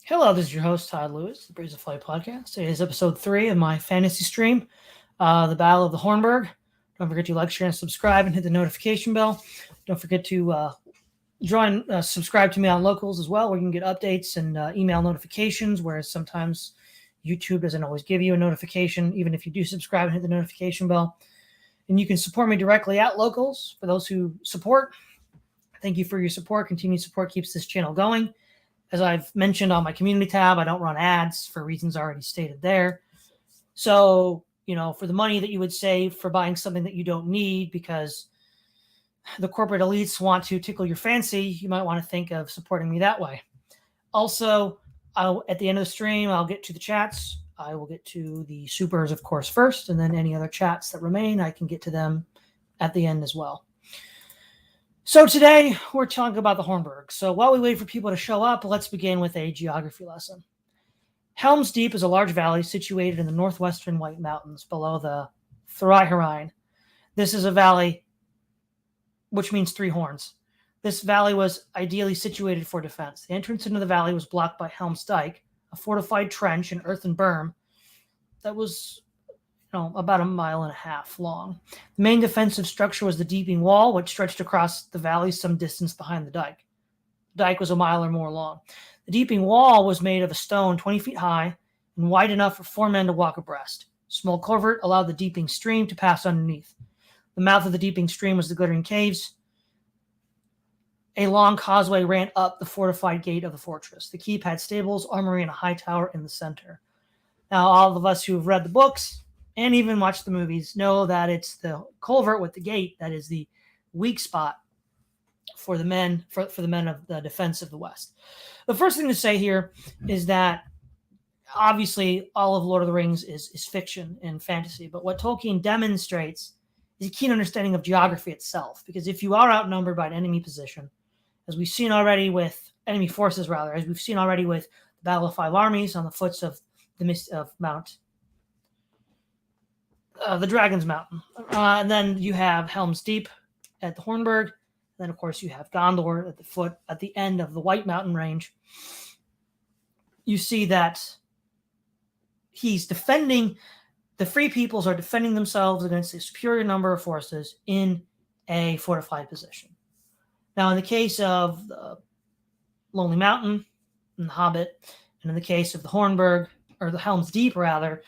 Hello, this is your host, Todd Lewis, the Breeze of Flight podcast. Today is episode 3 of my fantasy stream, the Battle of the Hornburg. Don't forget to like, share, and subscribe, and hit the notification bell. Don't forget to subscribe to me on Locals as well, where you can get updates and email notifications, whereas sometimes YouTube doesn't always give you a notification, even if you do subscribe and hit the notification bell. And you can support me directly at Locals. For those who support, thank you for your support. Continued support keeps this channel going. As I've mentioned on my community tab, I don't run ads for reasons already stated there. So, for the money that you would save for buying something that you don't need because the corporate elites want to tickle your fancy, you might want to think of supporting me that way. Also, at the end of the stream, I'll get to the chats. I will get to the supers, of course, first, and then any other chats that remain, I can get to them at the end as well. So today, we're talking about the Hornburg. So while we wait for people to show up, let's begin with a geography lesson. Helm's Deep is a large valley situated in the northwestern White Mountains below the Thryherein. This is a valley, which means three horns. This valley was ideally situated for defense. The entrance into the valley was blocked by Helm's Dyke, a fortified trench and earthen berm that was about 1.5 miles long. The main defensive structure was the deeping wall, which stretched across the valley some distance behind the dike. The dike was 1 mile or more long. The deeping wall was made of a stone 20 feet high and wide enough for 4 men to walk abreast. A small culvert allowed the deeping stream to pass underneath. The mouth of the deeping stream was the Glittering Caves. A long causeway ran up the fortified gate of the fortress. The keep had stables, armory, and a high tower in the center. Now, all of us who have read the books and even watch the movies know that it's the culvert with the gate that is the weak spot for the men for the men of the defense of the West. The first thing to say here is that obviously all of Lord of the Rings is fiction and fantasy, but what Tolkien demonstrates is a keen understanding of geography itself, because if you are outnumbered by an enemy position, as we've seen already with enemy forces, as we've seen already with the Battle of Five Armies on the foots of the mist of Mount the Dragon's Mountain. And then you have Helm's Deep at the Hornburg. Then, of course, you have Gondor at the end of the White Mountain range. You see that he's defending, the Free Peoples are defending themselves against a superior number of forces in a fortified position. Now, in the case of the Lonely Mountain and the Hobbit, and in the case of the Hornburg, or the Helm's Deep, rather,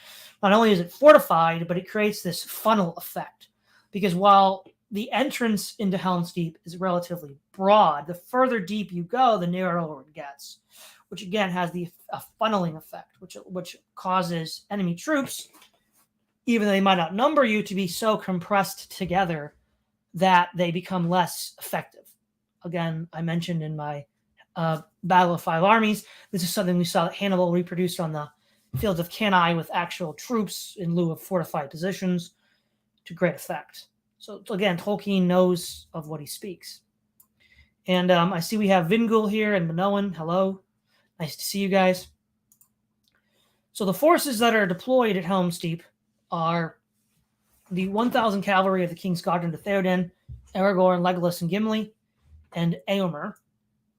not only is it fortified, but it creates this funnel effect. Because while the entrance into Helm's Deep is relatively broad, the further deep you go, the narrower it gets, which again has a funneling effect, which causes enemy troops, even though they might outnumber you, to be so compressed together that they become less effective. Again, I mentioned in my Battle of Five Armies, this is something we saw that Hannibal reproduced on the fields of Cannae with actual troops in lieu of fortified positions to great effect. So again, Tolkien knows of what he speaks. And I see we have Vingul here and Minoan. Hello. Nice to see you guys. So the forces that are deployed at Helm's Deep are the 1,000 cavalry of the King's Squadron to Theoden, Aragorn, Legolas, and Gimli, and Éomer.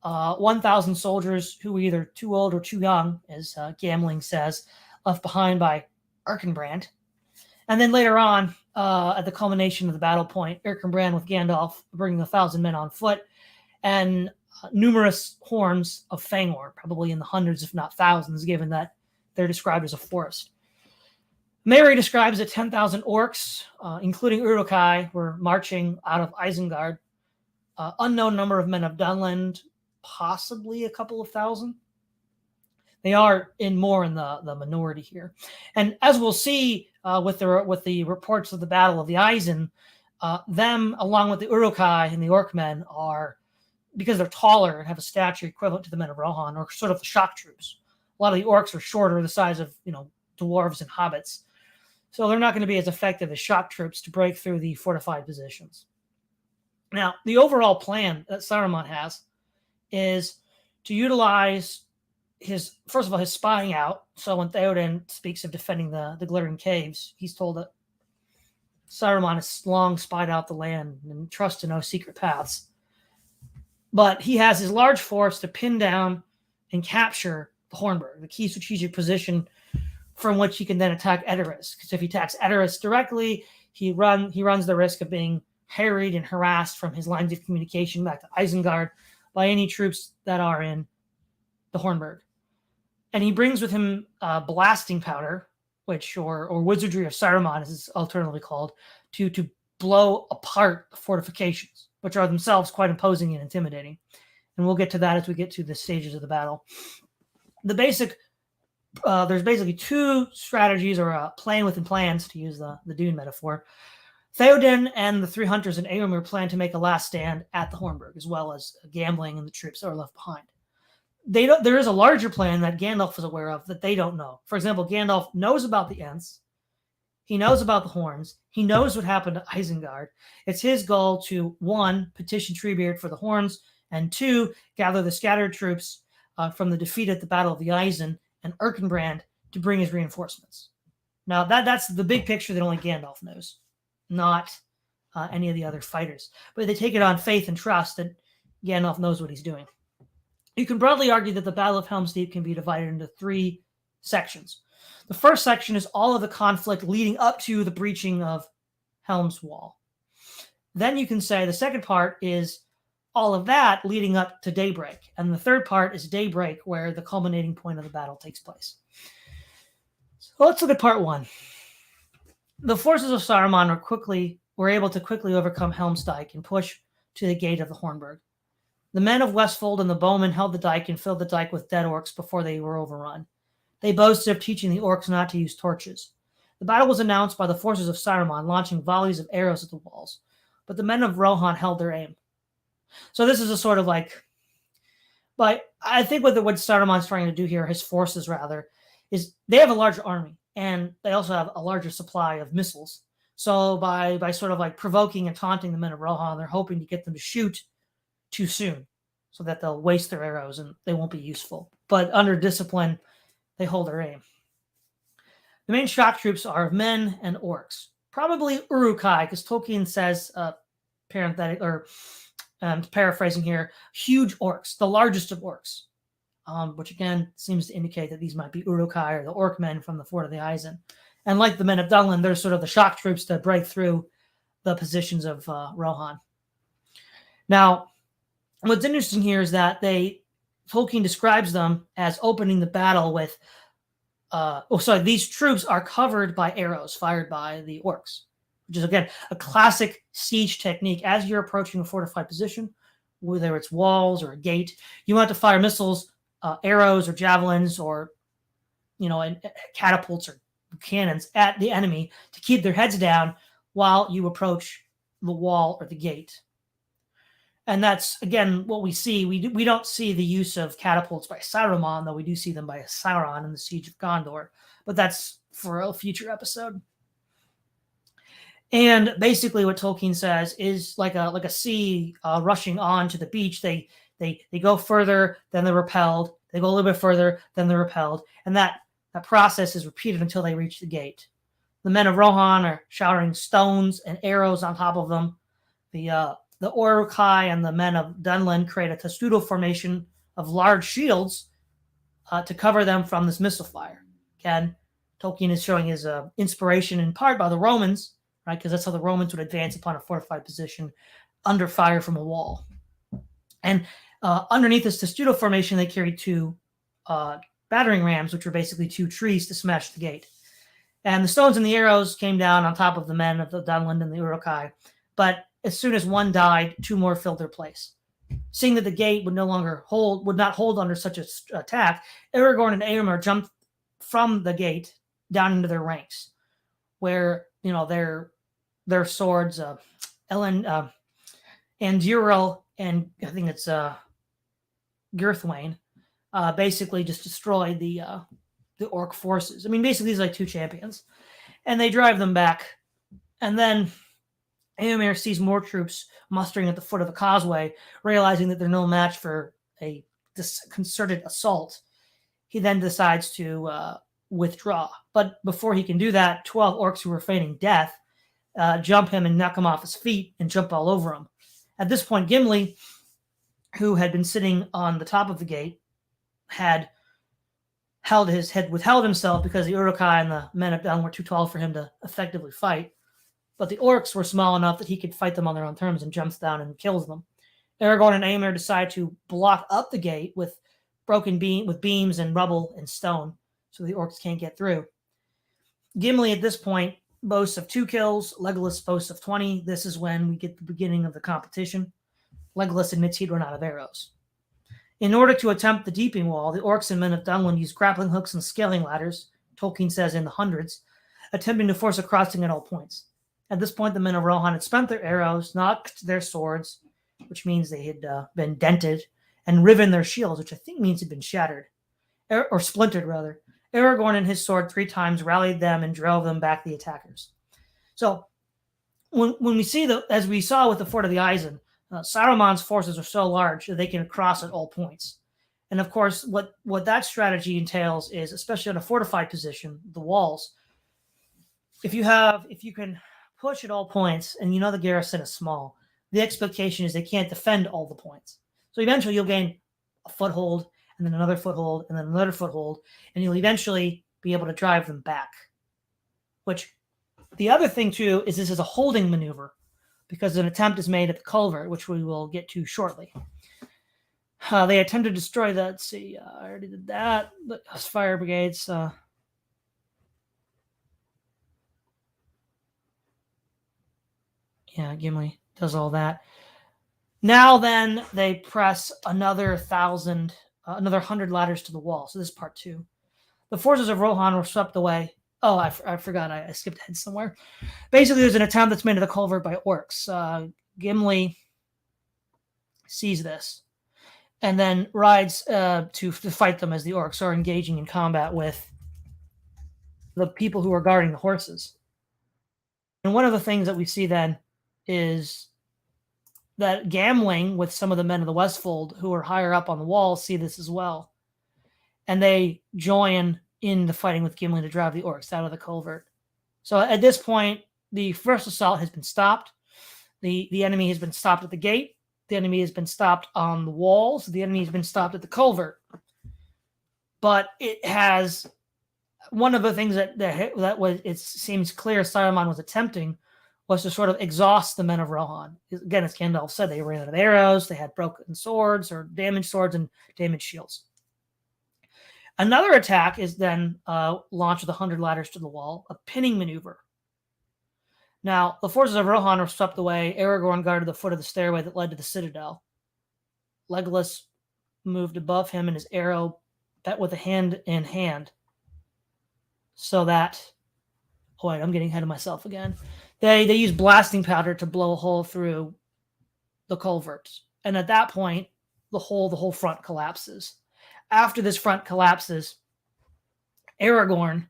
1,000 soldiers who were either too old or too young, as Gamling says, left behind by Erkenbrand. And then later on, at the culmination of the battle point, Erkenbrand with Gandalf bringing 1,000 men on foot and numerous horns of Fangor, probably in the hundreds, if not thousands, given that they're described as a forest. Mary describes that 10,000 orcs, including Uruk-hai, were marching out of Isengard. Unknown number of men of Dunland, possibly a couple of thousand. They are more in the minority here. And as we'll see with the reports of the Battle of the Isen, them, along with the Uruk-hai and the Orc-men, are, because they're taller and have a stature equivalent to the men of Rohan, or sort of the shock troops. A lot of the orcs are shorter, the size of dwarves and hobbits. So they're not going to be as effective as shock troops to break through the fortified positions. Now, the overall plan that Saruman has is to utilize his spying out. So when Theoden speaks of defending the Glittering Caves, he's told that Saruman has long spied out the land and trusts to no secret paths. But he has his large force to pin down and capture the Hornburg, the key strategic position from which he can then attack Edoras. Because if he attacks Edoras directly, he runs the risk of being harried and harassed from his lines of communication back to Isengard by any troops that are in the Hornburg. And he brings with him blasting powder, which or wizardry of Saruman, as it's alternatively called, to blow apart the fortifications, which are themselves quite imposing and intimidating. And we'll get to that as we get to the stages of the battle. There's basically two strategies, or plan within plans, to use the Dune metaphor. Theoden and the three hunters in Éomer plan to make a last stand at the Hornburg, as well as gambling and the troops that are left behind. There is a larger plan that Gandalf is aware of that they don't know. For example, Gandalf knows about the Ents. He knows about the Horns. He knows what happened to Isengard. It's his goal to, 1, petition Treebeard for the Horns, and 2, gather the scattered troops from the defeat at the Battle of the Eisen and Erkenbrand to bring his reinforcements. Now, that's the big picture that only Gandalf knows, not any of the other fighters. But they take it on faith and trust that Gandalf knows what he's doing. You can broadly argue that the Battle of Helm's Deep can be divided into 3 sections. The first section is all of the conflict leading up to the breaching of Helm's Wall. Then you can say the second part is all of that leading up to daybreak. And the third part is daybreak, where the culminating point of the battle takes place. So let's look at part 1. The forces of Saruman were able to quickly overcome Helm's Dyke and push to the gate of the Hornburg. The men of Westfold and the bowmen held the dike and filled the dike with dead orcs before they were overrun. They boasted of teaching the orcs not to use torches. The battle was announced by the forces of Saruman, launching volleys of arrows at the walls, but the men of Rohan held their aim. So this is a sort of but I think what Saruman's trying to do here, his forces rather, is they have a larger army, and they also have a larger supply of missiles. So by sort of provoking and taunting the men of Rohan, they're hoping to get them to shoot too soon so that they'll waste their arrows and they won't be useful. But under discipline, they hold their aim. The main shock troops are of men and orcs. Probably Uruk-hai, because Tolkien says, paraphrasing here, huge orcs, the largest of orcs, which again seems to indicate that these might be Uruk-hai or the orc men from the Fort of the Eisen. And like the men of Dunland, they're sort of the shock troops to break through the positions of Rohan. Now, what's interesting here is that Tolkien describes them as opening the battle with, these troops are covered by arrows fired by the orcs, which is, again, a classic siege technique. As you're approaching a fortified position, whether it's walls or a gate, you want to fire missiles, arrows or javelins or, and catapults or cannons at the enemy to keep their heads down while you approach the wall or the gate. And that's, again, what we see. We don't see the use of catapults by Saruman, though we do see them by Sauron in the Siege of Gondor. But that's for a future episode. And basically what Tolkien says is like a sea rushing on to the beach. They go further, then they're repelled. They go a little bit further, then they're repelled. And that process is repeated until they reach the gate. The men of Rohan are showering stones and arrows on top of them. The Uruk-hai and the men of Dunland create a testudo formation of large shields to cover them from this missile fire. Again, Tolkien is showing his inspiration in part by the Romans, right? Because that's how the Romans would advance upon a fortified position under fire from a wall. And underneath this testudo formation, they carried 2 battering rams, which were basically 2 trees to smash the gate. And the stones and the arrows came down on top of the men of the Dunland and the Uruk-hai. But as soon as one died, 2 more filled their place. Seeing that the gate would not hold under such an attack, Aragorn and Éomer jumped from the gate down into their ranks, where their swords, Anduril and I think it's Girthwain, basically just destroyed the orc forces. I mean, basically these are 2 champions, and they drive them back, and then Éomer sees more troops mustering at the foot of the causeway, realizing that they're no match for a concerted assault. He then decides to withdraw. But before he can do that, 12 orcs who were feigning death jump him and knock him off his feet and jump all over him. At this point, Gimli, who had been sitting on the top of the gate, had withheld himself because the Uruk-hai and the men of Dung were too tall for him to effectively fight. But the orcs were small enough that he could fight them on their own terms and jumps down and kills them. Aragorn and Éomer decide to block up the gate with beams and rubble and stone so the orcs can't get through. Gimli at this point boasts of 2 kills. Legolas boasts of 20. This is when we get the beginning of the competition. Legolas admits he'd run out of arrows. In order to attempt the deeping wall, the orcs and men of Dunwyn use grappling hooks and scaling ladders, Tolkien says in the hundreds, attempting to force a crossing at all points. At this point, the men of Rohan had spent their arrows, knocked their swords, which means they had been dented, and riven their shields, which I think means had been shattered, or splintered, rather. Aragorn and his sword 3 times rallied them and drove them back the attackers. So, when we see, as we saw with the Fort of the Eisen, Saruman's forces are so large that they can cross at all points. And of course, what that strategy entails is, especially on a fortified position, the walls, if you can push at all points, and you know the garrison is small, the expectation is they can't defend all the points. So eventually you'll gain a foothold, and then another foothold, and then another foothold, and you'll eventually be able to drive them back. Which, the other thing too, is this is a holding maneuver, because an attempt is made at the culvert, which we will get to shortly. They attempt to destroy that. Let's see, I already did that. The fire brigades. Yeah, Gimli does all that. Now then, they press another 100 ladders to the wall. So this is part 2. The forces of Rohan were swept away. Oh, I forgot. I skipped ahead somewhere. Basically, there's an attempt that's made at the culvert by orcs. Gimli sees this and then rides to fight them as the orcs are engaging in combat with the people who are guarding the horses. And one of the things that we see then is that Gamling, with some of the men of the Westfold who are higher up on the wall, see this as well. And they join in the fighting with Gimli to drive the orcs out of the culvert. So at this point, the first assault has been stopped. The enemy has been stopped at the gate. The enemy has been stopped on the walls. The enemy has been stopped at the culvert. But it has one of the things it seems clear Saruman was attempting was to sort of exhaust the men of Rohan. Again, as Gandalf said, they ran out of arrows, they had broken swords or damaged swords and damaged shields. Another attack is then launched with 100 ladders to the wall, a pinning maneuver. Now, the forces of Rohan were swept away. Aragorn guarded the foot of the stairway that led to the citadel. Legolas moved above him, and his arrow bet with a hand in hand. So that... Oh, wait, I'm getting ahead of myself again. They use blasting powder to blow a hole through the culvert. And at that point, the whole front collapses. After this front collapses, Aragorn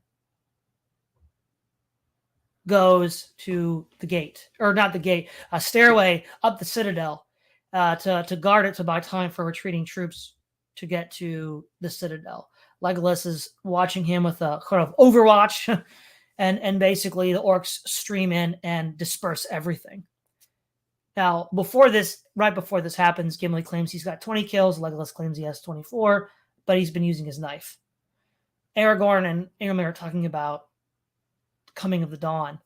goes to the gate, or not the gate, a stairway up the citadel to guard it to buy time for retreating troops to get to the citadel. Legolas is watching him with a sort of overwatch, and basically the orcs stream in and disperse everything. Now, right before this happens, Gimli claims he's got 20 kills. Legolas claims he has 24, but he's been using his knife. Aragorn and Éomer are talking about coming of the dawn.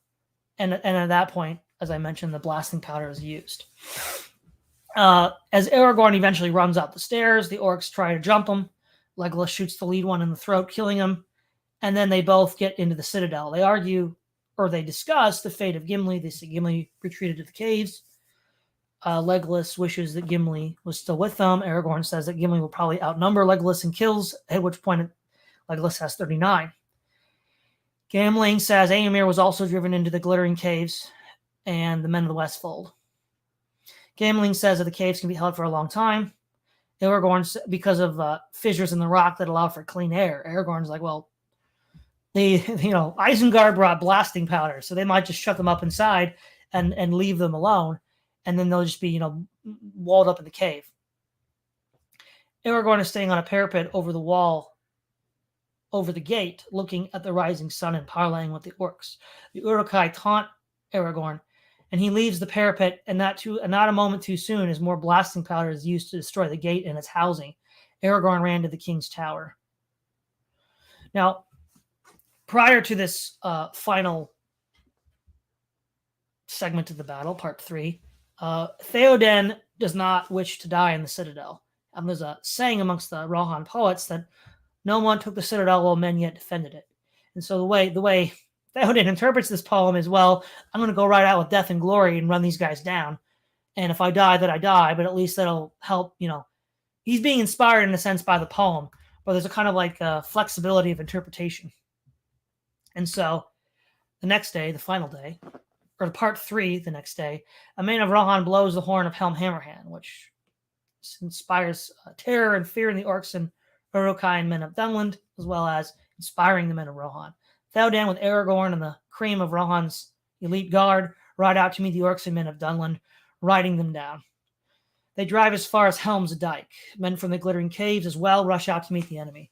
And at that point, as I mentioned, the blasting powder is used. As Aragorn eventually runs up the stairs, the orcs try to jump him. Legolas shoots the lead one in the throat, killing him. And then they both get into the citadel. They argue, or they discuss, the fate of Gimli. They say Gimli retreated to the caves. Legolas wishes that Gimli was still with them. Aragorn says that Gimli will probably outnumber Legolas in kills, at which point Legolas has 39. Gamling says Éomer was also driven into the glittering caves and the men of the Westfold. Gamling says that the caves can be held for a long time. Aragorn, because of fissures in the rock that allow for clean air. Aragorn's like, well, Isengard brought blasting powder, so they might just shut them up inside and leave them alone, and then they'll just be, walled up in the cave. Aragorn is staying on a parapet over the wall, over the gate, looking at the rising sun and parleying with the orcs. The Uruk-hai taunt Aragorn, and he leaves the parapet, and not a moment too soon, as more blasting powder is used to destroy the gate and its housing. Aragorn ran to the king's tower. Now, prior to this final segment of the battle, part 3, Theoden does not wish to die in the Citadel. And there's a saying amongst the Rohan poets that no one took the Citadel while men yet defended it. And so the way Theoden interprets this poem is, well, I'm going to go right out with death and glory and run these guys down. And if I die, then I die, but at least that'll help, He's being inspired in a sense by the poem, but there's a kind of like flexibility of interpretation. And so the next day, the final day, or part 3, the next day, a man of Rohan blows the horn of Helm Hammerhand, which inspires terror and fear in the orcs and Uruk-hai and men of Dunland, as well as inspiring the men of Rohan. Theoden with Aragorn and the cream of Rohan's elite guard ride out to meet the orcs and men of Dunland, riding them down. They drive as far as Helm's Dyke. Men from the Glittering Caves as well rush out to meet the enemy.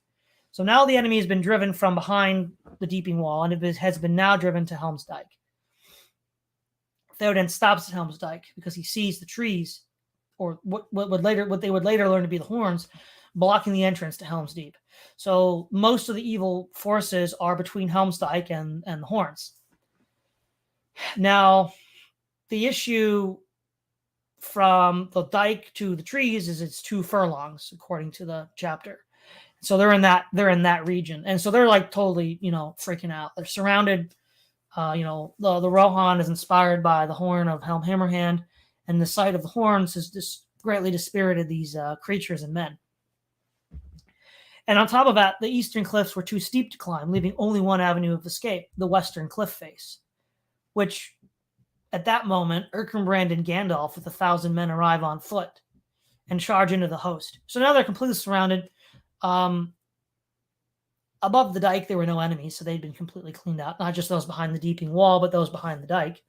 So now the enemy has been driven from behind the Deeping Wall, and it has been now driven to Helm's Dyke. Theoden stops at Helm's Dyke because he sees the trees, or what they would later learn to be the horns, blocking the entrance to Helm's Deep. So most of the evil forces are between Helm's Dyke and the horns. Now, the issue from the dike to the trees is it's 2 furlongs, according to the chapter. So they're in that region, and so they're like totally freaking out. They're surrounded. The Rohan is inspired by the horn of Helm Hammerhand, and the sight of the horns has just greatly dispirited these creatures and men. And on top of that, the eastern cliffs were too steep to climb, leaving only one avenue of escape, the western cliff face, which at that moment, Erkenbrand and Gandalf with 1,000 men arrive on foot and charge into the host. So now they're completely surrounded. Above the dike, there were no enemies, so they'd been completely cleaned out. Not just those behind the Deeping Wall, but those behind the dike.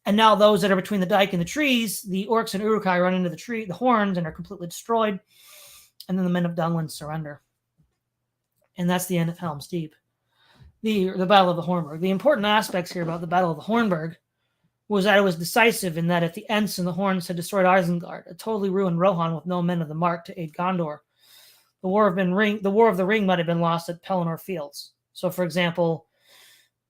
And now those that are between the dike and the trees, the orcs and Uruk-hai run into the horns, and are completely destroyed. And then the men of Dunland surrender. And that's the end of Helm's Deep. The Battle of the Hornburg. The important aspects here about the Battle of the Hornburg was that it was decisive in that if the Ents and the Horns had destroyed Isengard, it totally ruined Rohan with no men of the mark to aid Gondor. The War of the Ring might have been lost at Pelennor Fields. So, for example,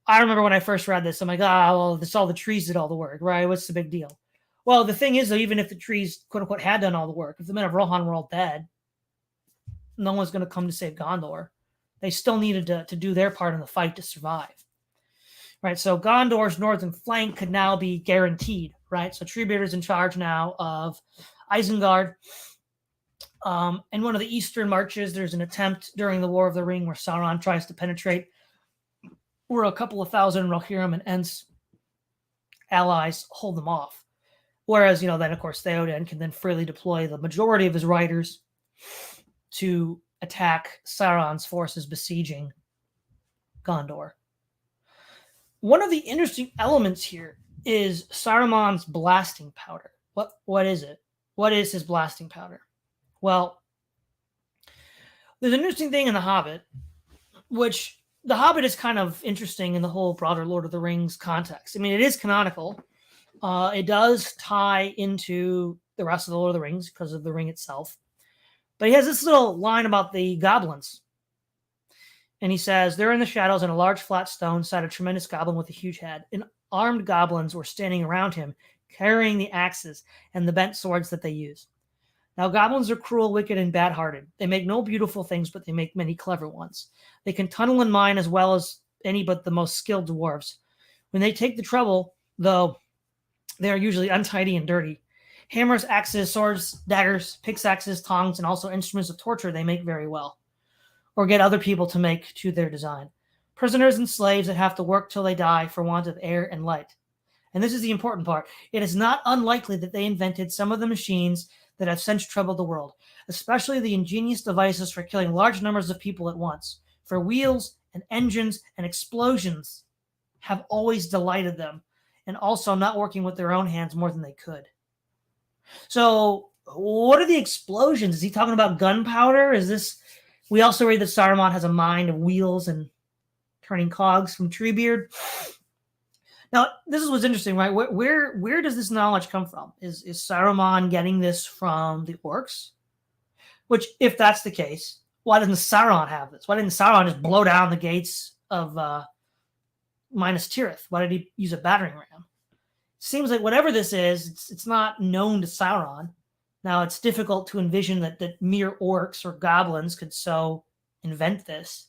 I remember when I first read this, I'm like, all the trees did all the work, right? What's the big deal? Well, the thing is, though, even if the trees, quote unquote, had done all the work, if the men of Rohan were all dead, no one's going to come to save Gondor. They still needed to do their part in the fight to survive. Right, so Gondor's northern flank could now be guaranteed, right? So Treebeard is in charge now of Isengard. And one of the eastern marches, there's an attempt during the War of the Ring where Sauron tries to penetrate, where a couple of thousand Rohirrim and Ents allies hold them off. Whereas, then, of course, Theoden can then freely deploy the majority of his riders to attack Sauron's forces besieging Gondor. One of the interesting elements here is Saruman's blasting powder. What is it? What is his blasting powder? Well, there's an interesting thing in The Hobbit, which The Hobbit is kind of interesting in the whole broader Lord of the Rings context. I mean, it is canonical. It does tie into the rest of the Lord of the Rings because of the ring itself. But he has this little line about the goblins. And he says, "There in the shadows, on a large flat stone, sat a tremendous goblin with a huge head. And armed goblins were standing around him, carrying the axes and the bent swords that they use. Now, goblins are cruel, wicked, and bad-hearted. They make no beautiful things, but they make many clever ones. They can tunnel and mine as well as any but the most skilled dwarves. When they take the trouble, though, they are usually untidy and dirty. Hammers, axes, swords, daggers, pickaxes, tongs, and also instruments of torture they make very well, or get other people to make to their design. Prisoners and slaves that have to work till they die for want of air and light." And this is the important part. "It is not unlikely that they invented some of the machines that have since troubled the world, especially the ingenious devices for killing large numbers of people at once. For wheels and engines and explosions have always delighted them, and also not working with their own hands more than they could." So what are the explosions? Is he talking about gunpowder? We also read that Saruman has a mind of wheels and turning cogs from Treebeard. Now, this is what's interesting, right? Where does this knowledge come from? Is Saruman getting this from the orcs? Which, if that's the case, why doesn't Sauron have this? Why didn't Sauron just blow down the gates of Minas Tirith? Why did he use a battering ram? Seems like whatever this is, it's not known to Sauron. Now, it's difficult to envision that mere orcs or goblins could so invent this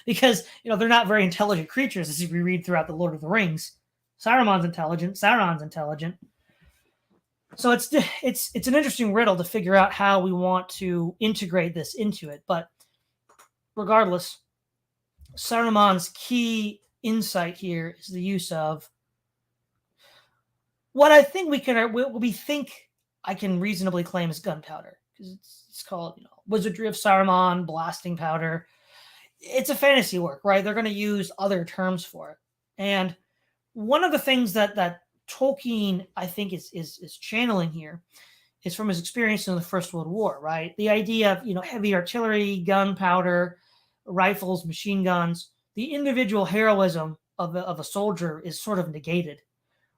because, they're not very intelligent creatures, as we read throughout the Lord of the Rings. Sauron's intelligent. So it's an interesting riddle to figure out how we want to integrate this into it. But regardless, Saruman's key insight here is the use of what I think I can reasonably claim is gunpowder, because it's called Wizardry of Saruman, blasting powder. It's a fantasy work, right? They're going to use other terms for it, and one of the things that Tolkien, I think, is channeling here is from his experience in the First World War, right? The idea of heavy artillery, gunpowder, rifles, machine guns. The individual heroism of a soldier is sort of negated,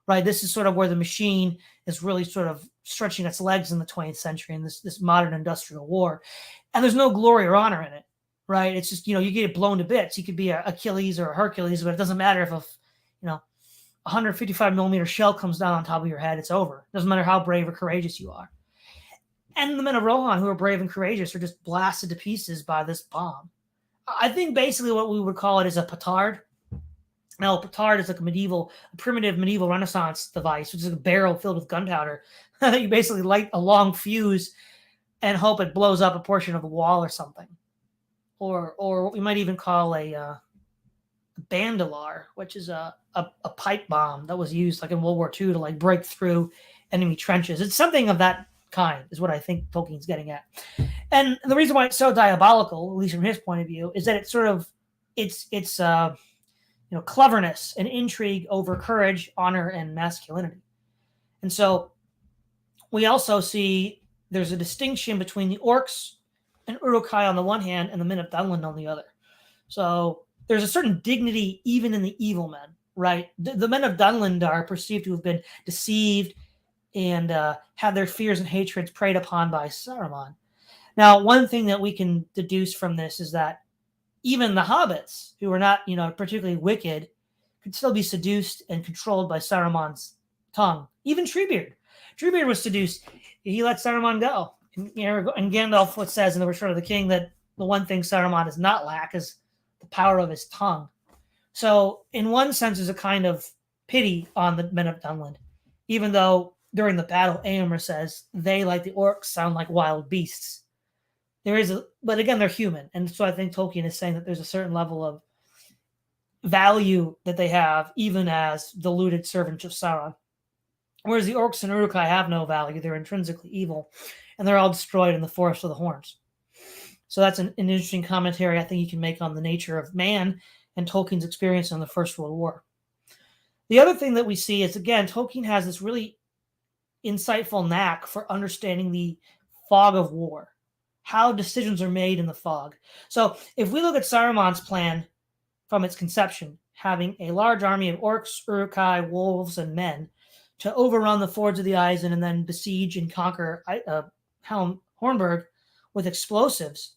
right? This is sort of where the machine is really sort of stretching its legs in the 20th century in this modern industrial war, and there's no glory or honor in it, right? It's just you get blown to bits. You could be a Achilles or a Hercules, but it doesn't matter if a 155 millimeter shell comes down on top of your head. It's over. It doesn't matter how brave or courageous you are. And the men of Rohan, who are brave and courageous, are just blasted to pieces by this bomb. I think basically what we would call it is a petard. Now, a petard is like a primitive medieval Renaissance device, which is a barrel filled with gunpowder. You basically light a long fuse and hope it blows up a portion of the wall or something. Or what we might even call a bandolar, which is a pipe bomb that was used like in World War II to break through enemy trenches. It's something of that kind is what I think Tolkien's getting at. And the reason why it's so diabolical, at least from his point of view, is that it's sort of it's cleverness and intrigue over courage, honor, and masculinity. And so we also see there's a distinction between the orcs and Uruk-hai on the one hand and the men of Dunland on the other. So there's a certain dignity even in the evil men, right? The men of Dunland are perceived to have been deceived and have their fears and hatreds preyed upon by Saruman. Now, one thing that we can deduce from this is that even the hobbits, who are not, particularly wicked, could still be seduced and controlled by Saruman's tongue. Even Treebeard. Treebeard was seduced. He let Saruman go. And Gandalf says in The Return of the King that the one thing Saruman does not lack is the power of his tongue. So, in one sense, there's a kind of pity on the men of Dunland, even though during the battle, Éomer says they, like the orcs, sound like wild beasts. But again, they're human, and so I think Tolkien is saying that there's a certain level of value that they have, even as deluded servants of Sauron. Whereas the orcs and Uruk-hai have no value; they're intrinsically evil, and they're all destroyed in the Forest of the Horns. So that's an interesting commentary I think you can make on the nature of man and Tolkien's experience in the First World War. The other thing that we see is, again, Tolkien has this really insightful knack for understanding the fog of war, how decisions are made in the fog. So if we look at Saruman's plan from its conception, having a large army of orcs, Uruk-hai, wolves, and men to overrun the fords of the Isen and then besiege and conquer Hornburg with explosives,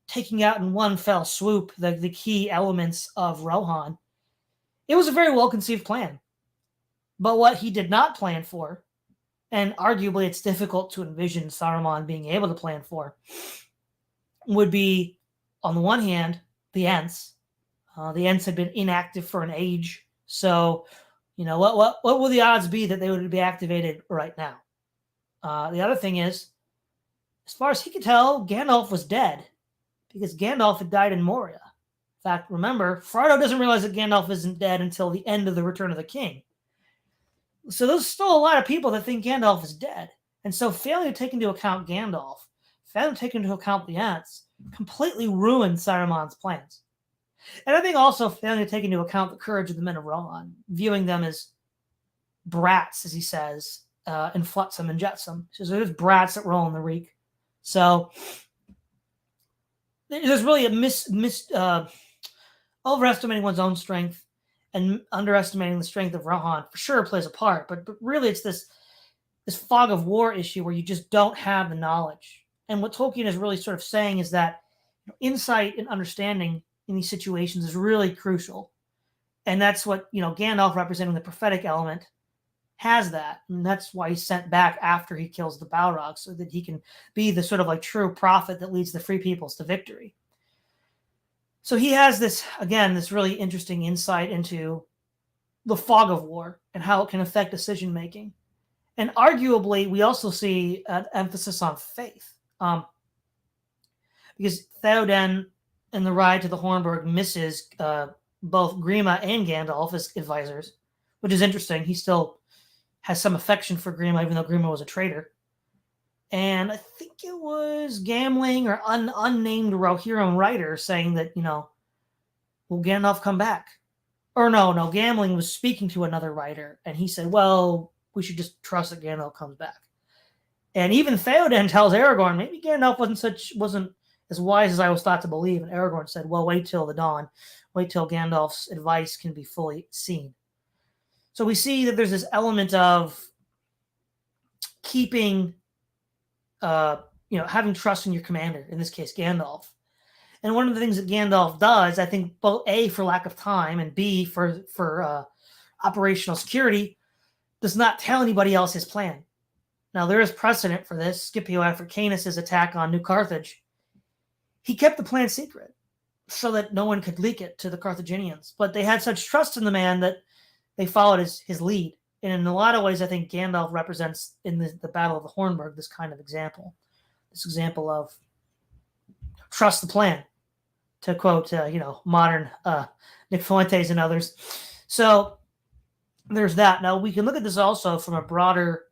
taking out in one fell swoop the key elements of Rohan, it was a very well-conceived plan. But what he did not plan for, and arguably it's difficult to envision Saruman being able to plan for, would be, on the one hand, the Ents. The Ents had been inactive for an age, so what will the odds be that they would be activated right now? The other thing is, as far as he could tell, Gandalf was dead, because Gandalf had died in Moria. In fact, remember, Frodo doesn't realize that Gandalf isn't dead until the end of The Return of the King. So there's still a lot of people that think Gandalf is dead. And so failing to take into account Gandalf, failing to take into account the Ents, completely ruined Saruman's plans. And I think also failing to take into account the courage of the men of Rohan, viewing them as brats, as he says, in Flotsam and Jetsam. He says there's brats that roll in the reek. So there's really a overestimating one's own strength and underestimating the strength of Rohan for sure plays a part, but really it's this fog of war issue where you just don't have the knowledge. And what Tolkien is really sort of saying is that insight and understanding in these situations is really crucial. And that's what, Gandalf, representing the prophetic element, has that. And that's why he's sent back after he kills the Balrog, so that he can be the sort of like true prophet that leads the free peoples to victory. So he has this, again, this really interesting insight into the fog of war and how it can affect decision making. And arguably, we also see an emphasis on faith. Because Theoden in the ride to the Hornburg misses both Grima and Gandalf as advisors, which is interesting. He still has some affection for Grima, even though Grima was a traitor. And I think it was Gamling or unnamed Rohirrim writer saying that, will Gandalf come back? Or no, Gamling was speaking to another writer, and he said, well, we should just trust that Gandalf comes back. And even Theoden tells Aragorn, maybe Gandalf wasn't as wise as I was thought to believe. And Aragorn said, well, wait till the dawn. Wait till Gandalf's advice can be fully seen. So we see that there's this element of keeping, having trust in your commander, in this case, Gandalf. And one of the things that Gandalf does, I think, both A, for lack of time, and B, for operational security, does not tell anybody else his plan. Now, there is precedent for this. Scipio Africanus' attack on New Carthage. He kept the plan secret so that no one could leak it to the Carthaginians. But they had such trust in the man that they followed his lead. And in a lot of ways, I think Gandalf represents, in the Battle of the Hornburg, this kind of example. This example of trust the plan, to quote, modern Nick Fuentes and others. So there's that. Now, we can look at this also from a broader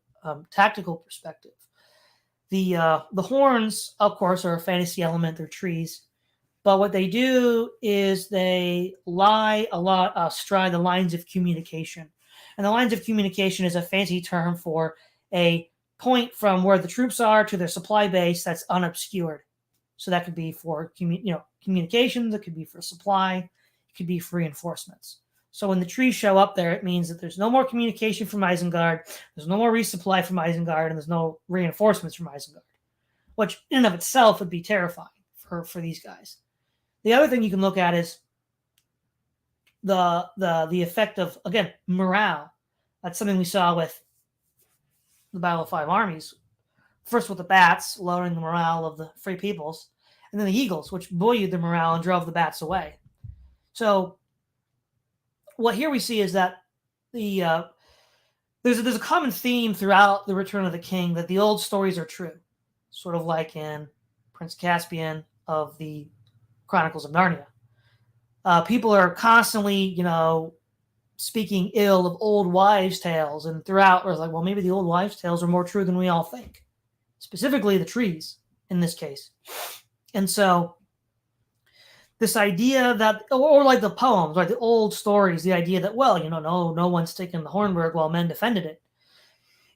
tactical perspective. The horns, of course, are a fantasy element. They're trees. But what they do is they lie a lot astride the lines of communication. And the lines of communication is a fancy term for a point from where the troops are to their supply base that's unobscured. So that could be for communications, it could be for supply, it could be for reinforcements. So when the trees show up there, it means that there's no more communication from Isengard, there's no more resupply from Isengard, and there's no reinforcements from Isengard, which in and of itself would be terrifying for these guys. The other thing you can look at is the effect of, again, morale. That's something we saw with the Battle of Five Armies. First with the bats, lowering the morale of the free peoples, and then the eagles, which buoyed the morale and drove the bats away. So what here we see is that there's a common theme throughout the Return of the King, that the old stories are true, sort of like in Prince Caspian of the Chronicles of Narnia. People are constantly, speaking ill of old wives' tales, and throughout we're like, well, maybe the old wives' tales are more true than we all think. Specifically the trees in this case. And so this idea that, or like the poems, like the old stories, the idea that, well, no one's taken the Hornburg while men defended it.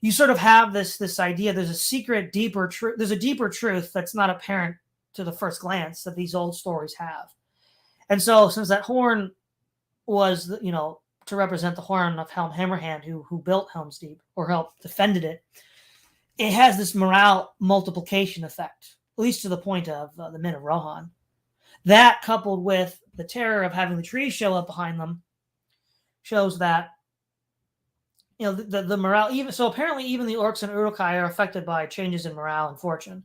You sort of have this idea, there's a deeper truth that's not apparent to the first glance that these old stories have. And so since that horn was, to represent the horn of Helm Hammerhand, who built Helm's Deep or helped defended it, it has this morale multiplication effect, at least to the point of the men of Rohan. That, coupled with the terror of having the trees show up behind them, shows that, the morale, apparently even the orcs and Uruk-hai are affected by changes in morale and fortune.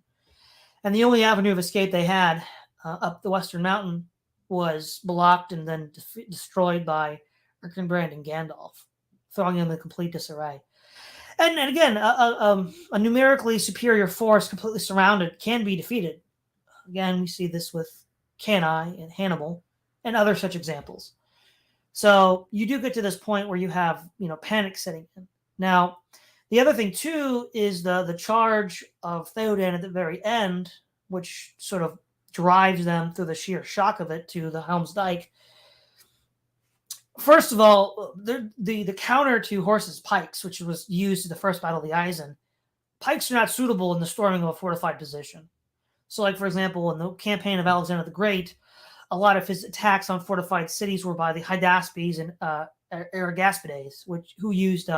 And the only avenue of escape they had up the Western Mountain was blocked and then destroyed by Erkenbrand and Gandalf, throwing them in complete disarray. And again, a numerically superior force completely surrounded can be defeated. Again, we see this with Cannae and Hannibal and other such examples. So you do get to this point where you have, panic setting in. Now, the other thing, too, is the charge of Theoden at the very end, which sort of drives them through the sheer shock of it to the Helm's Dyke. First of all, the counter to horses' pikes, which was used in the first Battle of the Eisen, pikes are not suitable in the storming of a fortified position. So, like, for example, in the campaign of Alexander the Great, a lot of his attacks on fortified cities were by the Hydaspes and Ergaspides, who used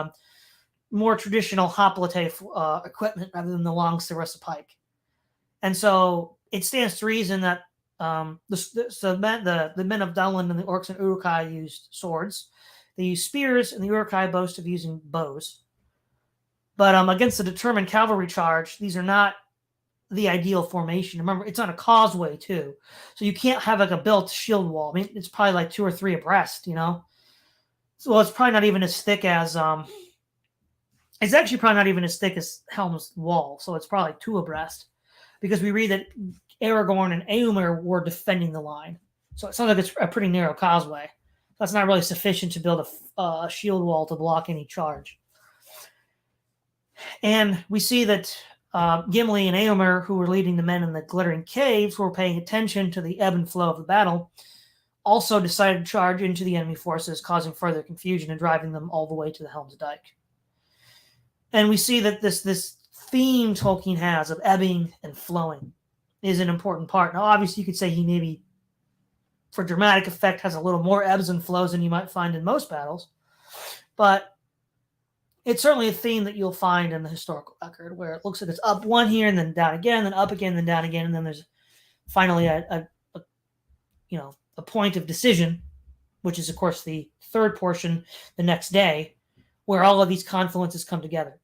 more traditional hoplite equipment rather than the long sarissa pike. And so it stands to reason that The men of Dunland and the orcs and Uruk-hai used swords. They used spears, and the Uruk-hai boast of using bows. But against a determined cavalry charge, these are not the ideal formation. Remember, it's on a causeway too, so you can't have like a built shield wall. I mean, it's probably like 2 or 3 abreast, So it's probably not even as thick as it's actually probably not even as thick as Helm's wall. So it's probably 2 abreast, because we read that Aragorn and Éomer were defending the line. So it sounds like it's a pretty narrow causeway. That's not really sufficient to build a shield wall to block any charge. And we see that Gimli and Éomer, who were leading the men in the glittering caves, who were paying attention to the ebb and flow of the battle, also decided to charge into the enemy forces, causing further confusion and driving them all the way to the Helm's Dyke. And we see that this theme Tolkien has of ebbing and flowing is an important part. Now, obviously, you could say he maybe, for dramatic effect, has a little more ebbs and flows than you might find in most battles. But it's certainly a theme that you'll find in the historical record, where it looks like it's up one here and then down again, then up again, then down again, and then there's finally a point of decision, which is, of course, the third portion the next day, where all of these confluences come together.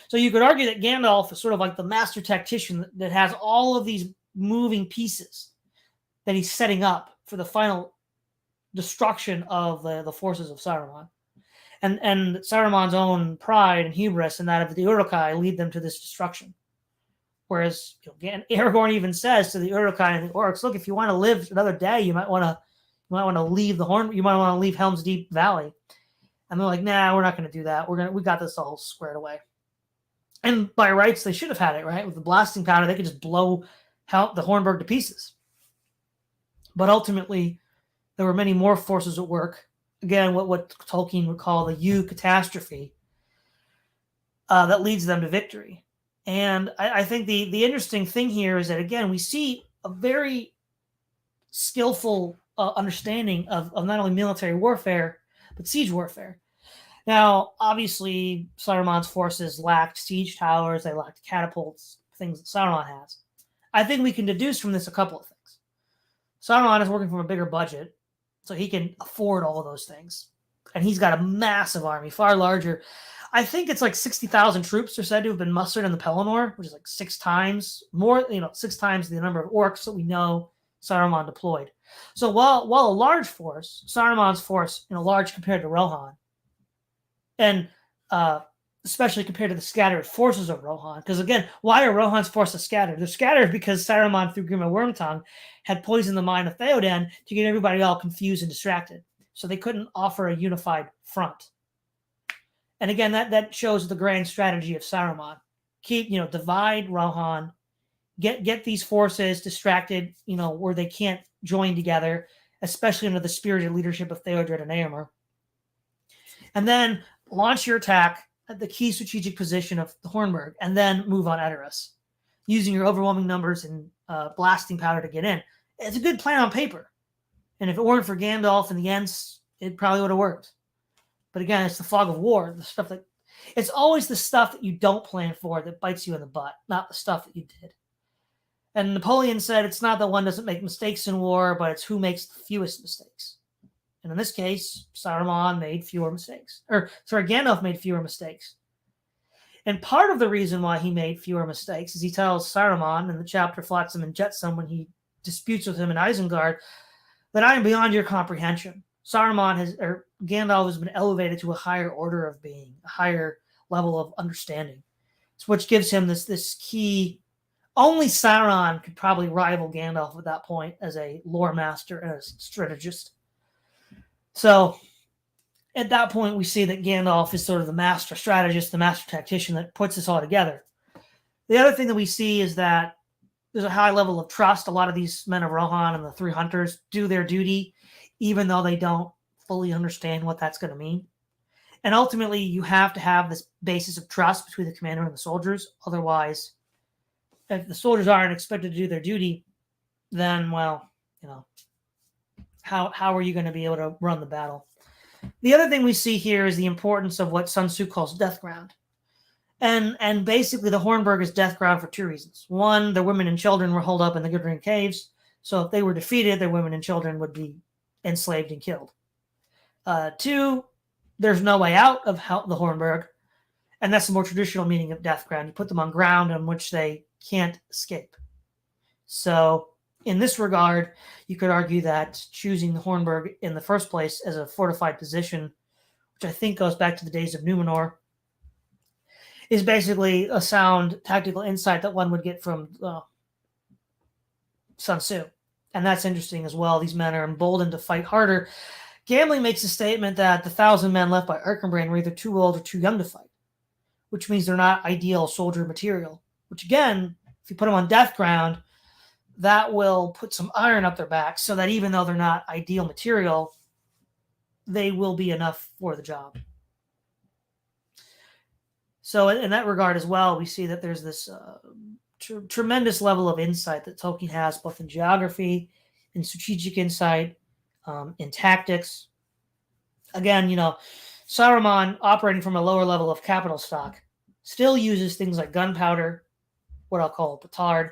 So you could argue that Gandalf is sort of like the master tactician that has all of these moving pieces that he's setting up for the final destruction of the forces of Saruman. And Saruman's own pride and hubris and that of the Uruk-hai lead them to this destruction. Whereas Aragorn even says to the Uruk-hai and the orcs, "Look, if you want to live another day, you might want to leave the Horn. You might want to leave Helm's Deep Valley." And they're like, "Nah, we're not going to do that. We got this all squared away." And by rights, they should have had it, right? With the blasting powder, they could just blow the Hornburg to pieces. But ultimately, there were many more forces at work. Again, what Tolkien would call the eucatastrophe that leads them to victory. And I think the interesting thing here is that, again, we see a very skillful understanding of not only military warfare, but siege warfare. Now, obviously, Saruman's forces lacked siege towers, they lacked catapults, things that Saruman has. I think we can deduce from this a couple of things. Saruman is working from a bigger budget, so he can afford all of those things. And he's got a massive army, far larger. I think it's like 60,000 troops are said to have been mustered in the Pelennor, which is like 6 times more, 6 times the number of orcs that we know Saruman deployed. So while a large force, Saruman's force, large compared to Rohan, and especially compared to the scattered forces of Rohan, because again, why are Rohan's forces scattered? They're scattered because Saruman, through Grima Wormtongue, had poisoned the mind of Theoden to get everybody all confused and distracted. So they couldn't offer a unified front. And again, that shows the grand strategy of Saruman. Divide Rohan, get these forces distracted, where they can't join together, especially under the spirited leadership of Theodred and Éomer. And then launch your attack at the key strategic position of the Hornburg, and then move on Edoras, using your overwhelming numbers and blasting powder to get in. It's a good plan on paper. And if it weren't for Gandalf and the Ents, it probably would have worked. But again, it's the fog of war, it's always the stuff that you don't plan for that bites you in the butt, not the stuff that you did. And Napoleon said it's not that one doesn't make mistakes in war, but it's who makes the fewest mistakes. And in this case, Saruman made fewer mistakes. Gandalf made fewer mistakes. And part of the reason why he made fewer mistakes is he tells Saruman in the chapter Flotsam and Jetsam, when he disputes with him in Isengard, that I am beyond your comprehension. Gandalf has been elevated to a higher order of being, a higher level of understanding, which gives him this key. Only Sauron could probably rival Gandalf at that point as a lore master and a strategist. So at that point, we see that Gandalf is sort of the master strategist, the master tactician that puts this all together. The other thing that we see is that there's a high level of trust. A lot of these men of Rohan and the 3 hunters do their duty, even though they don't fully understand what that's going to mean. And ultimately, you have to have this basis of trust between the commander and the soldiers. Otherwise, if the soldiers aren't expected to do their duty, then, how are you going to be able to run the battle? The other thing we see here is the importance of what Sun Tzu calls death ground. And basically, the Hornburg is death ground for 2 reasons. One, the women and children were holed up in the Glittering Caves, So if they were defeated, their women and children would be enslaved and killed. 2, there's no way out of the Hornburg, and that's the more traditional meaning of death ground. You put them on ground on which they can't escape. So in this regard, you could argue that choosing the Hornburg in the first place as a fortified position, which I think goes back to the days of Numenor, is basically a sound tactical insight that one would get from Sun Tzu. And that's interesting as well. These men are emboldened to fight harder. Gambling makes a statement that the 1,000 men left by Erkenbrand were either too old or too young to fight, which means they're not ideal soldier material. Which again, if you put them on death ground, that will put some iron up their backs so that even though they're not ideal material, they will be enough for the job. So in that regard as well, we see that there's this tremendous level of insight that Tolkien has, both in geography, in strategic insight, in tactics. Again, Saruman, operating from a lower level of capital stock, still uses things like gunpowder, what I'll call petard,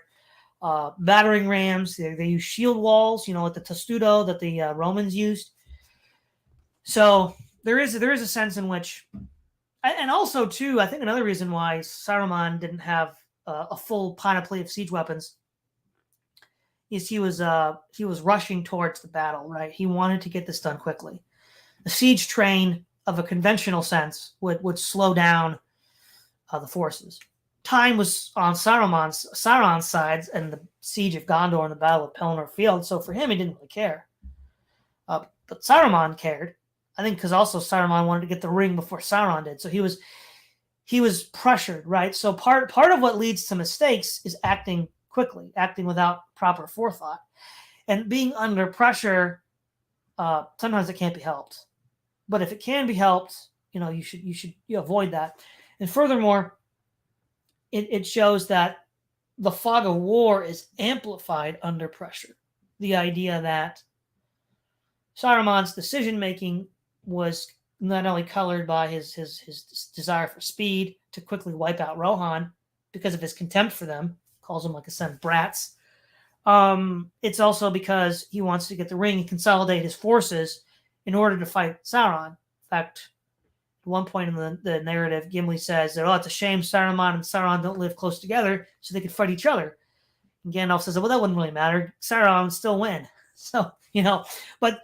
battering rams. They use shield walls, like the testudo that the Romans used. So there is a sense in which, and also too, I think another reason why Saruman didn't have a full panoply of siege weapons is he was rushing towards the battle, right? He wanted to get this done quickly. The siege train of a conventional sense would slow down the forces. Time was on Sauron's sides and the siege of Gondor and the Battle of Pelennor Field, so for him, he didn't really care. But Saruman cared, I think, because also Saruman wanted to get the ring before Sauron did, so he was pressured, right? So part of what leads to mistakes is acting quickly, acting without proper forethought, and being under pressure. Sometimes it can't be helped, but if it can be helped, you should avoid that. And furthermore, it shows that the fog of war is amplified under pressure. The idea that Saruman's decision making was not only colored by his desire for speed to quickly wipe out Rohan because of his contempt for them, calls them, like I said, brats. It's also because he wants to get the ring and consolidate his forces in order to fight Sauron. In fact, at one point in the narrative, Gimli says that, it's a shame Saruman and Sauron don't live close together so they could fight each other. And Gandalf says, well, that wouldn't really matter. Sauron would still win. So, but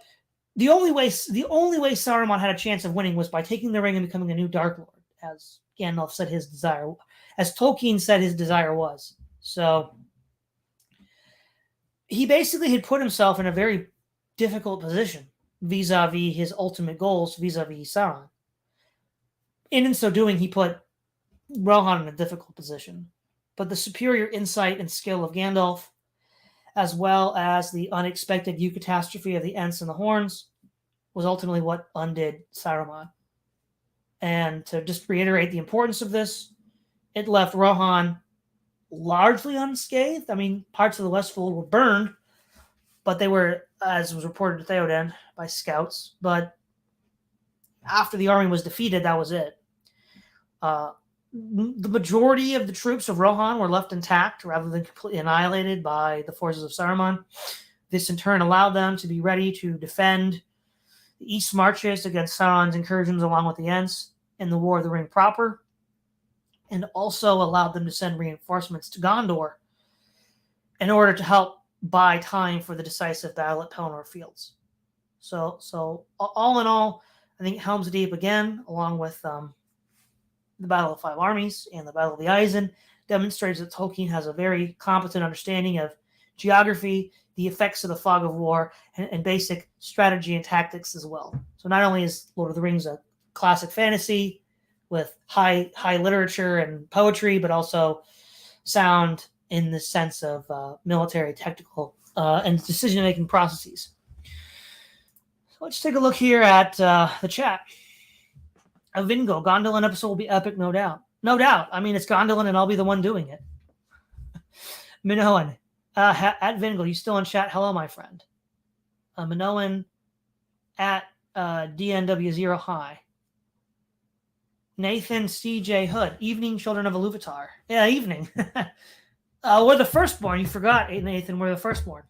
the only way Saruman had a chance of winning was by taking the ring and becoming a new Dark Lord, as Gandalf said his desire, as Tolkien said his desire was. So he basically had put himself in a very difficult position vis-a-vis his ultimate goals, vis-a-vis Sauron. And in so doing, he put Rohan in a difficult position. But the superior insight and skill of Gandalf, as well as the unexpected eucatastrophe of the Ents and the Horns, was ultimately what undid Saruman. And to just reiterate the importance of this, it left Rohan largely unscathed. I mean, parts of the Westfold were burned, but they were, as was reported to Theoden, by scouts. But after the army was defeated, that was it. The majority of the troops of Rohan were left intact rather than completely annihilated by the forces of Saruman. This in turn allowed them to be ready to defend the east marches against Sauron's incursions along with the Ents in the War of the Ring proper, and also allowed them to send reinforcements to Gondor in order to help buy time for the decisive battle at Pelennor Fields. So all in all, I think Helm's Deep, again, along with the Battle of Five Armies and the Battle of the Eisen, demonstrates that Tolkien has a very competent understanding of geography, the effects of the fog of war, and basic strategy and tactics as well. So not only is Lord of the Rings a classic fantasy with high literature and poetry, but also sound in the sense of military, tactical, and decision-making processes. So let's take a look here at the chat. Vingo, Gondolin episode will be epic, no doubt. No doubt. I mean, it's Gondolin, and I'll be the one doing it. Minoan, at Vingo, you still in chat? Hello, my friend. Minoan at DNW0 High. Nathan CJ Hood, evening, children of Iluvatar. Yeah, evening. We're the firstborn. You forgot, Nathan. We're the firstborn.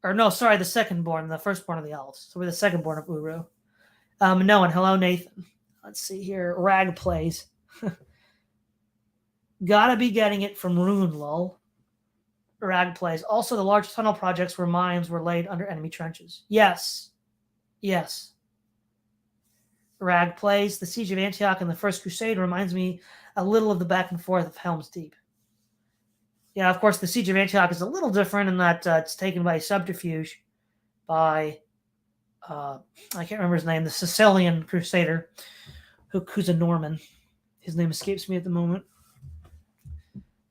Or no, sorry, the second-born, the firstborn of the elves. So we're the second-born of Uru. Minoan, hello, Nathan. Let's see here. Rag plays. Gotta be getting it from Rune, lol. Rag plays. Also, the large tunnel projects where mines were laid under enemy trenches. Yes. Yes. Rag plays. The Siege of Antioch and the First Crusade reminds me a little of the back and forth of Helm's Deep. Yeah, of course, the Siege of Antioch is a little different in that it's taken by subterfuge by, I can't remember his name, the Sicilian crusader, who's a Norman. His name escapes me at the moment.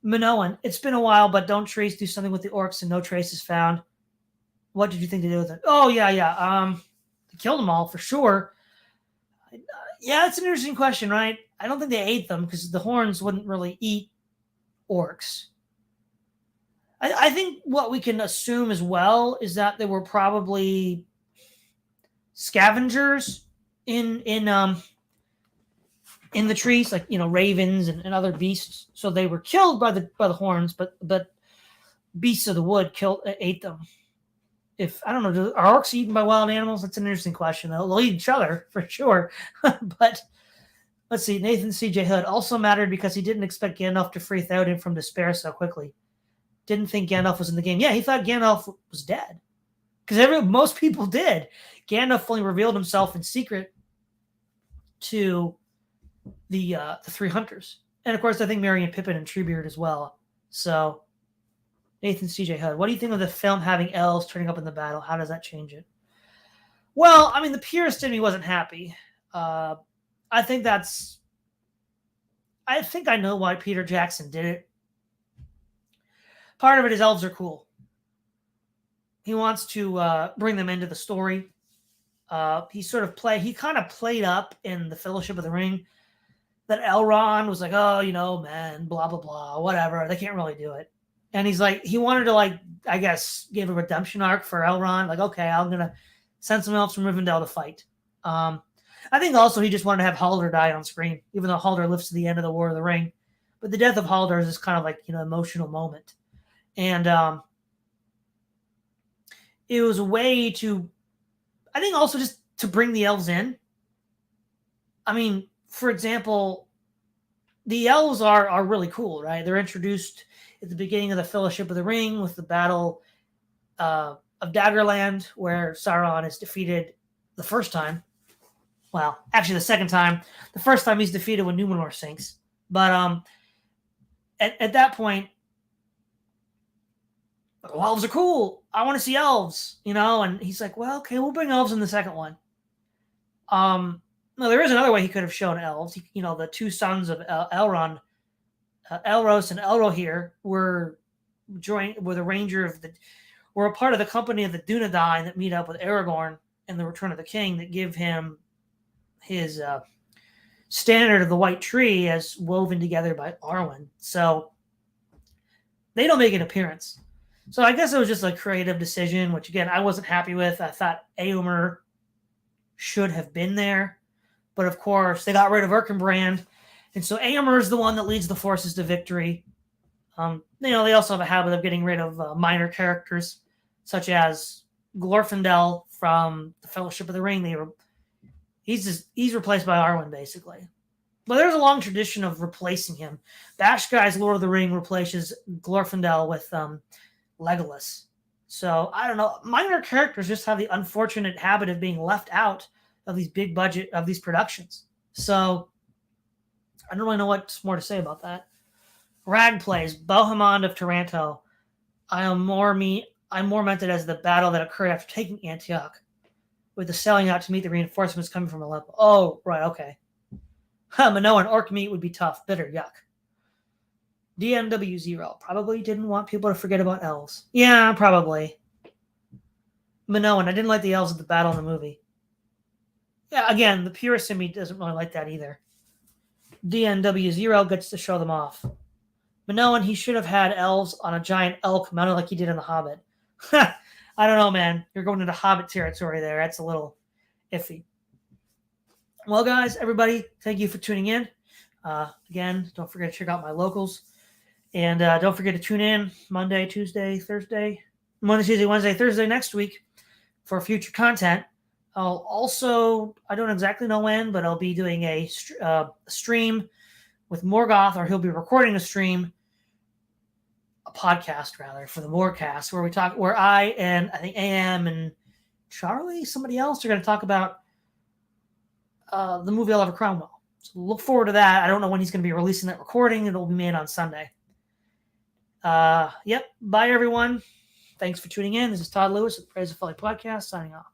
Minoan, it's been a while, but don't trees do something with the orcs and no trace is found? What did you think to do with it? Oh, yeah. They killed them all, for sure. Yeah, it's an interesting question, right? I don't think they ate them because the horns wouldn't really eat orcs. I think what we can assume as well is that they were probably scavengers in the trees, like ravens and other beasts. So they were killed by the horns, but beasts of the wood ate them. If I don't know, are orcs eaten by wild animals? That's an interesting question. They'll eat each other for sure, but let's see. Nathan C.J. Hood also mattered because he didn't expect Gandalf to free Theoden from despair so quickly. Didn't think Gandalf was in the game. Yeah, he thought Gandalf was dead. Because most people did. Gandalf only revealed himself in secret to the Three Hunters. And of course, I think Merry and Pippin and Treebeard as well. So, Nathan C.J. Hood, what do you think of the film having elves turning up in the battle? How does that change it? Well, I mean, the purist in me wasn't happy. I think I know why Peter Jackson did it. Part of it is elves are cool. He wants to bring them into the story. He kind of played up in the Fellowship of the Ring that Elrond was like, oh, man, blah, blah, blah, whatever. They can't really do it. And he's like, he wanted to, I guess, give a redemption arc for Elrond. Like, okay, I'm going to send some elves from Rivendell to fight. I think also he just wanted to have Haldir die on screen, even though Haldir lives to the end of the War of the Ring. But the death of Haldir is this kind of emotional moment. And it was a way to, I think also just to bring the elves in. I mean, for example, the elves are really cool, right? They're introduced at the beginning of the Fellowship of the Ring with the Battle of Daggerland, where Sauron is defeated the first time. Well, actually the second time. The first time he's defeated when Numenor sinks. But at that point, elves are cool. I want to see elves, And he's like, well, okay, we'll bring elves in the second one. No, there is another way he could have shown elves. The two sons of Elrond, Elros and Elrohir, were a part of the company of the Dunedain that meet up with Aragorn in the Return of the King that give him his standard of the White Tree as woven together by Arwen. So they don't make an appearance. So I guess it was just a creative decision, which again, I wasn't happy with. I thought Éomer should have been there. But of course, they got rid of Erkenbrand. And so Éomer is the one that leads the forces to victory. They also have a habit of getting rid of minor characters, such as Glorfindel from the Fellowship of the Ring. He's replaced by Arwen, basically. But there's a long tradition of replacing him. Bashkai's Lord of the Ring replaces Glorfindel with Legolas. So, I don't know. Minor characters just have the unfortunate habit of being left out of these big budget, of these productions. So, I don't really know what's more to say about that. Rag plays Bohemond of Taranto. I'm more meant it as the battle that occurred after taking Antioch, with the selling out to meet the reinforcements coming from Aleppo. Oh, right, okay. Minoan orc meat would be tough, bitter, yuck. DMW0 probably didn't want people to forget about elves. Yeah, probably. Minoan, I didn't like the elves at the battle in the movie. Yeah, again, the purist in me doesn't really like that either. DNW0 gets to show them off. Minoan, he should have had elves on a giant elk mounted like he did in The Hobbit. I don't know, man. You're going into Hobbit territory there. That's a little iffy. Well, guys, everybody, thank you for tuning in. Again, don't forget to check out my locals. And don't forget to tune in Monday, Tuesday, Thursday. Monday, Tuesday, Wednesday, Thursday next week for future content. I don't exactly know when, but I'll be doing a stream with Morgoth, or he'll be recording a podcast rather, for the Morecast, where I think AM and Charlie, somebody else, are going to talk about the movie Oliver Cromwell. So look forward to that. I don't know when he's going to be releasing that recording. It'll be made on Sunday. Yep. Bye, everyone. Thanks for tuning in. This is Todd Lewis at the Praise of Folly podcast, signing off.